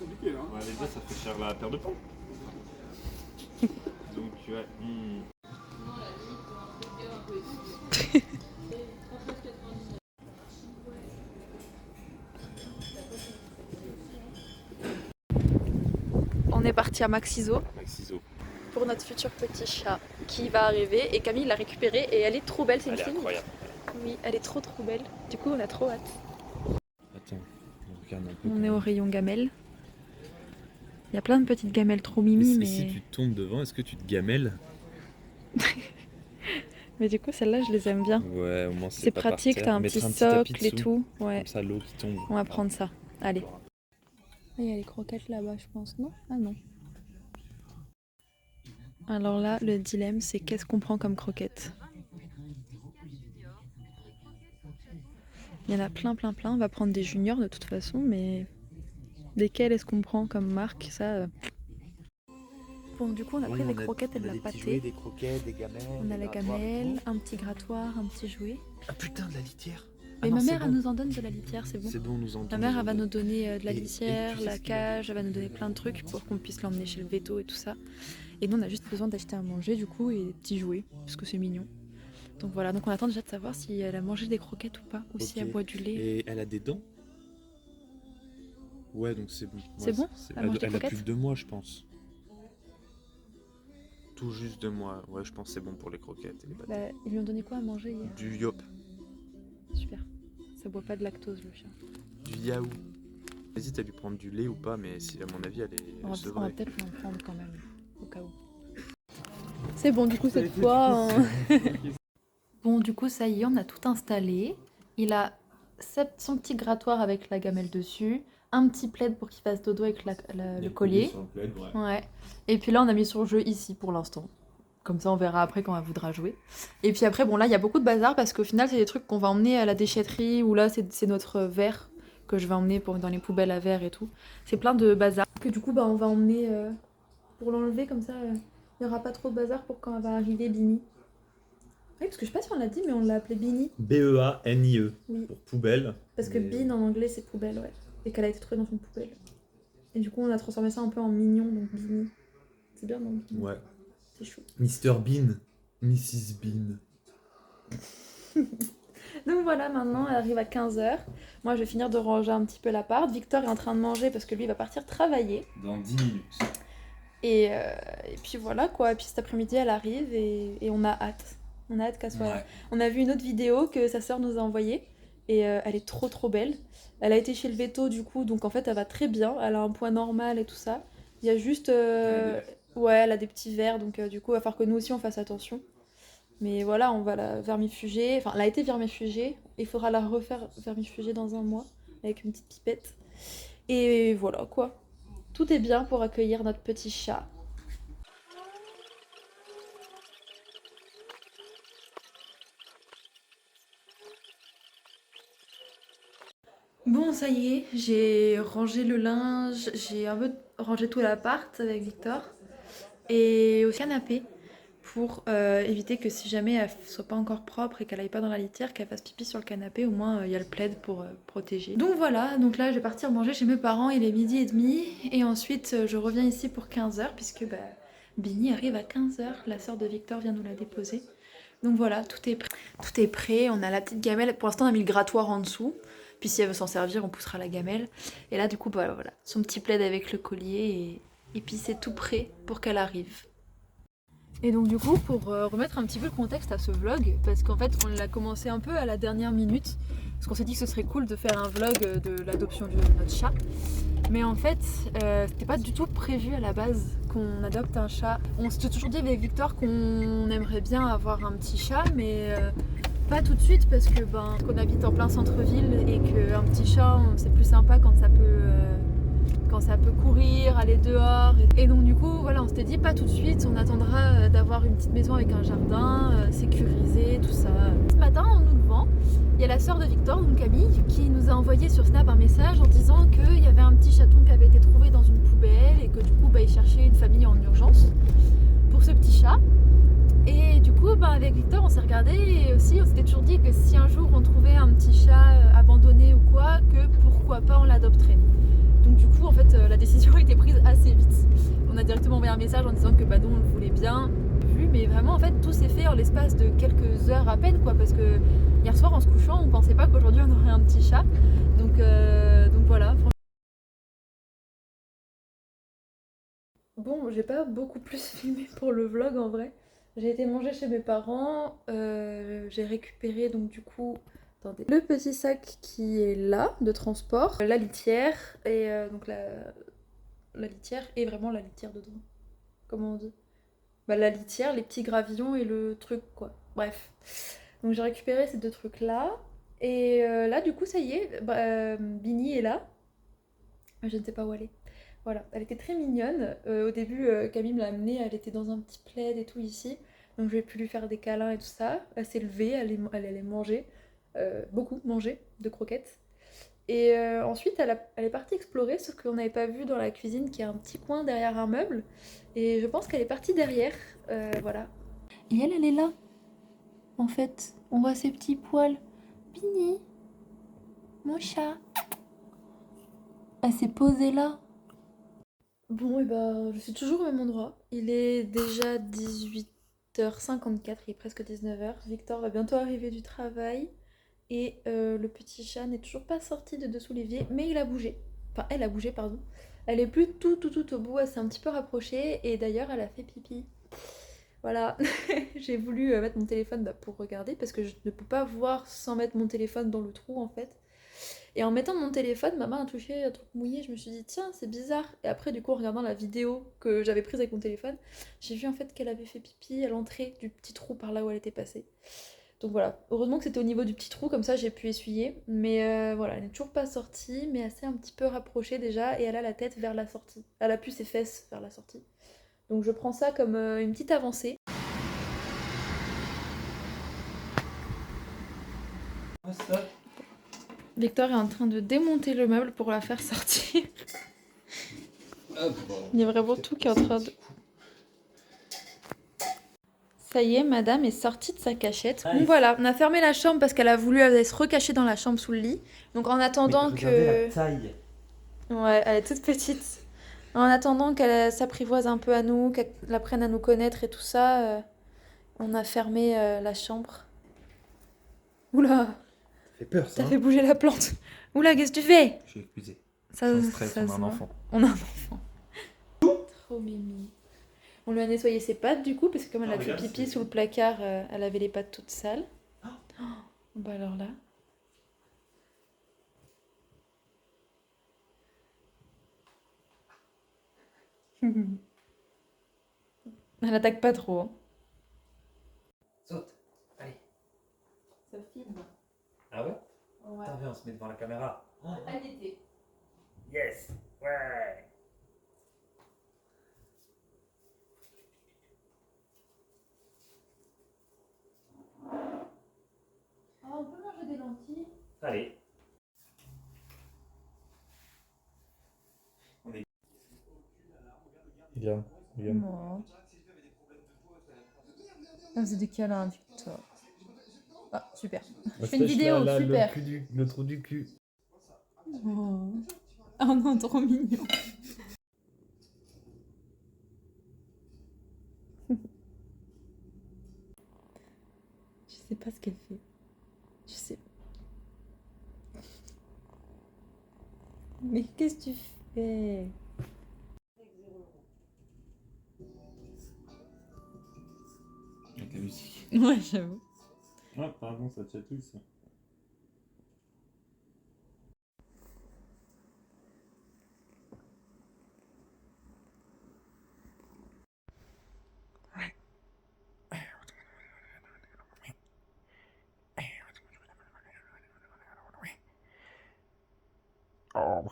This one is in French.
Ouais, les deux, ça fait cher la paire de pommes. Donc, ouais. On est parti à Maxiso Maxiso. pour notre futur petit chat qui va arriver et Camille l'a récupérée et elle est trop belle, c'est une Elle est fille. incroyable. Oui, elle est trop belle. Du coup, on a trop hâte. Attends, on regarde un peu. On est au rayon gamelle. Il y a plein de petites gamelles trop mimi, mais... si tu tombes devant, est-ce que tu te gamelles? Mais du coup, celles-là, je les aime bien. Ouais, au moins C'est pas par pratique, terre. t'as un Mettre petit tapis socle et dessous, tout. Ouais, comme ça l'eau qui tombe. on va prendre ça. Allez. Il y a les croquettes là-bas, je pense, non? Ah non. Alors là, le dilemme, c'est qu'est-ce qu'on prend comme croquettes? Il y en a plein. On va prendre des juniors de toute façon, mais lesquelles est-ce qu'on prend comme marque? Ça. Bon, du coup, on a pris des croquettes et de la pâtée. Des croquettes, des gamelles. On a la gamelle, un petit grattoir, un petit jouet. Ah putain, de la litière. Mais ma mère, elle nous en donne de la litière, c'est bon. C'est bon, nous en Ma mère, elle va nous donner de la Et litière, tu sais la ce qu'il y a cage, elle va nous donner plein de trucs pour qu'on puisse l'emmener chez le veto et tout ça. Et nous, on a juste besoin d'acheter à manger, du coup, et des petits jouets, parce que c'est mignon. Donc voilà, donc on attend déjà de savoir si elle a mangé des croquettes ou pas, ou si elle boit du lait. Et elle a des dents? Ouais, donc c'est bon. C'est bon? Elle mange des Elle a plus croquettes? de 2 mois, je pense. Tout juste 2 mois. Ouais, je pense que c'est bon pour les croquettes et les pâtes. Bah, ils lui ont donné quoi à manger hier? Du yop. Super. Ça boit pas de lactose, le chat. Du yaourt. Hésite à lui prendre du lait ou pas, mais si, à mon avis, elle On va sevrait. peut-être l'en prendre quand même, au cas où. C'est bon, du coup, cette fois... Bon, du coup, ça y est, on a tout installé. Il a son petit grattoir avec la gamelle dessus, un petit plaid pour qu'il fasse dodo avec le collier. Ouais. Et puis là, on a mis son jeu ici pour l'instant. Comme ça, on verra après quand elle voudra jouer. Et puis après, bon, là, il y a beaucoup de bazar parce qu'au final, c'est des trucs qu'on va emmener à la déchetterie ou là, c'est notre verre que je vais emmener dans les poubelles à verre et tout. C'est plein de bazar que du coup, bah, on va emmener pour l'enlever comme ça. Il n'y aura pas trop de bazar pour quand elle va arriver, Bini. Oui, parce que je sais pas si on l'a dit, mais on l'a appelée Bini. B-E-A-N-I-E. Oui. Pour poubelle. Parce que Bean en anglais c'est poubelle, ouais. Et qu'elle a été trouvée dans une poubelle. Et du coup on a transformé ça un peu en mignon, donc Bini. C'est bien, non? Bini. Ouais. C'est chou. Mr Bean. Mrs Bean. Donc voilà, maintenant elle arrive à 15h. Moi je vais finir de ranger un petit peu l'appart. Victor est en train de manger parce que lui il va partir travailler. Dans 10 minutes. Et puis voilà quoi. Et puis cet après-midi elle arrive et on a hâte. On a hâte qu'elle soit là. On a vu une autre vidéo que sa sœur nous a envoyée. Et elle est trop belle. Elle a été chez le veto du coup, donc en fait elle va très bien. Elle a un poids normal et tout ça. Il y a juste... ouais, elle a des petits verres, donc du coup il va falloir que nous aussi on fasse attention. Mais voilà, on va la vermifuger. Enfin, elle a été vermifugée. Il faudra la refaire vermifuger dans un mois avec une petite pipette. Et voilà quoi. Tout est bien pour accueillir notre petit chat. Bon, ça y est, j'ai rangé le linge, j'ai un peu rangé tout l'appart avec Victor et au canapé pour éviter que si jamais elle soit pas encore propre et qu'elle aille pas dans la litière, qu'elle fasse pipi sur le canapé, au moins il y a le plaid pour protéger. Donc voilà, donc là je vais partir manger chez mes parents, il est 12h30 et ensuite je reviens ici pour 15h puisque bah, Bini arrive à 15h, la sœur de Victor vient nous la déposer. Donc voilà, tout est prêt, on a la petite gamelle, pour l'instant on a mis le grattoir en dessous. Puis si elle veut s'en servir, on poussera la gamelle. Et là, du coup, bah, voilà, son petit plaid avec le collier. Et puis c'est tout prêt pour qu'elle arrive. Et donc du coup, pour remettre un petit peu le contexte à ce vlog, parce qu'en fait, on l'a commencé un peu à la dernière minute, parce qu'on s'est dit que ce serait cool de faire un vlog de l'adoption de notre chat. Mais en fait, c'était pas du tout prévu à la base qu'on adopte un chat. On s'était toujours dit avec Victor qu'on aimerait bien avoir un petit chat, mais... pas tout de suite parce que qu'on habite en plein centre-ville et qu'un petit chat c'est plus sympa quand ça peut courir, aller dehors. Et donc du coup voilà, on s'était dit pas tout de suite, on attendra d'avoir une petite maison avec un jardin sécurisé, tout ça. Ce matin en nous levant, il y a la sœur de Victor, donc Camille, qui nous a envoyé sur Snap un message en disant qu'il y avait un petit chaton qui avait été trouvé dans une poubelle et que du coup il cherchait une famille en urgence pour ce petit chat. Et du coup, avec Victor, on s'est regardé et aussi on s'était toujours dit que si un jour on trouvait un petit chat abandonné ou quoi, que pourquoi pas on l'adopterait. Donc du coup, en fait, la décision a été prise assez vite. On a directement envoyé un message en disant que bah nous on le voulait bien vu, mais vraiment en fait tout s'est fait en l'espace de quelques heures à peine quoi, parce que hier soir en se couchant on pensait pas qu'aujourd'hui on aurait un petit chat, donc voilà. Bon, j'ai pas beaucoup plus filmé pour le vlog en vrai. J'ai été manger chez mes parents, j'ai récupéré donc du coup, attendez, le petit sac qui est là de transport, la litière et donc la litière et vraiment la litière dedans. Comment on dit? Bah la litière, les petits gravillons et le truc quoi. Bref. Donc j'ai récupéré ces deux trucs là et là du coup ça y est, Bini est là. Je ne sais pas où elle est. Voilà, elle était très mignonne. Au début, Camille me l'a amenée, elle était dans un petit plaid et tout ici. Donc j'ai pu lui faire des câlins et tout ça. Elle s'est levée, elle allait manger. Beaucoup manger de croquettes. Et ensuite, elle est partie explorer ce qu'on n'avait pas vu dans la cuisine, qui est un petit coin derrière un meuble. Et je pense qu'elle est partie derrière. Voilà. Et elle est là. En fait, on voit ses petits poils. Bini, mon chat. Elle s'est posée là. Bon, et bah, je suis toujours au même endroit. Il est déjà 18h54, il est presque 19h. Victor va bientôt arriver du travail. Et le petit chat n'est toujours pas sorti de dessous l'évier, mais il a bougé. Enfin, elle a bougé, pardon. Elle est plus tout au bout, elle s'est un petit peu rapprochée. Et d'ailleurs, elle a fait pipi. Voilà, j'ai voulu mettre mon téléphone pour regarder, parce que je ne peux pas voir sans mettre mon téléphone dans le trou, en fait. Et en mettant mon téléphone, ma main a touché un truc mouillé, je me suis dit tiens c'est bizarre. Et après du coup en regardant la vidéo que j'avais prise avec mon téléphone, j'ai vu en fait qu'elle avait fait pipi à l'entrée du petit trou par là où elle était passée. Donc voilà, heureusement que c'était au niveau du petit trou, comme ça j'ai pu essuyer. Mais voilà, elle n'est toujours pas sortie, mais elle s'est un petit peu rapprochée déjà et elle a la tête vers la sortie. Elle a pu ses fesses vers la sortie. Donc je prends ça comme une petite avancée. Victor est en train de démonter le meuble pour la faire sortir. Il y a vraiment tout qui est en train de... Ça y est, madame est sortie de sa cachette. Bon voilà, on a fermé la chambre parce qu'elle a voulu aller se recacher dans la chambre sous le lit. Donc en attendant que... la taille. Ouais, elle est toute petite. En attendant qu'elle s'apprivoise un peu à nous, qu'elle apprenne à nous connaître et tout ça, on a fermé la chambre. Oula, Ça fait peur ça. t'as fait bouger la plante. Oula, qu'est-ce que tu fais? Je suis excusé. Ça, Je suis en stress, ça on a se un voit. enfant. On a un enfant. Trop mimi. On lui a nettoyé ses pattes du coup, parce que comme elle a fait pipi sous le placard, elle avait les pattes toutes sales. Oh, bah alors là. Elle attaque pas trop. Hein. Saute. Allez. Ça filme. Ah ouais? Ouais. Attends, viens, on se met devant la caméra. Oh. Allez. Yes. Ouais. Oh, on peut manger des lentilles. Allez. Viens, viens. Moi. On faisait des câlins, Victor. Ah, super. Je fais une vidéo, super. Le trou du cul. Oh. Oh non, trop mignon. Je sais pas ce qu'elle fait. Je sais. Mais qu'est-ce que tu fais? Avec la musique. Ouais, j'avoue. Ah, pardon, ça chatouille ça. Oh.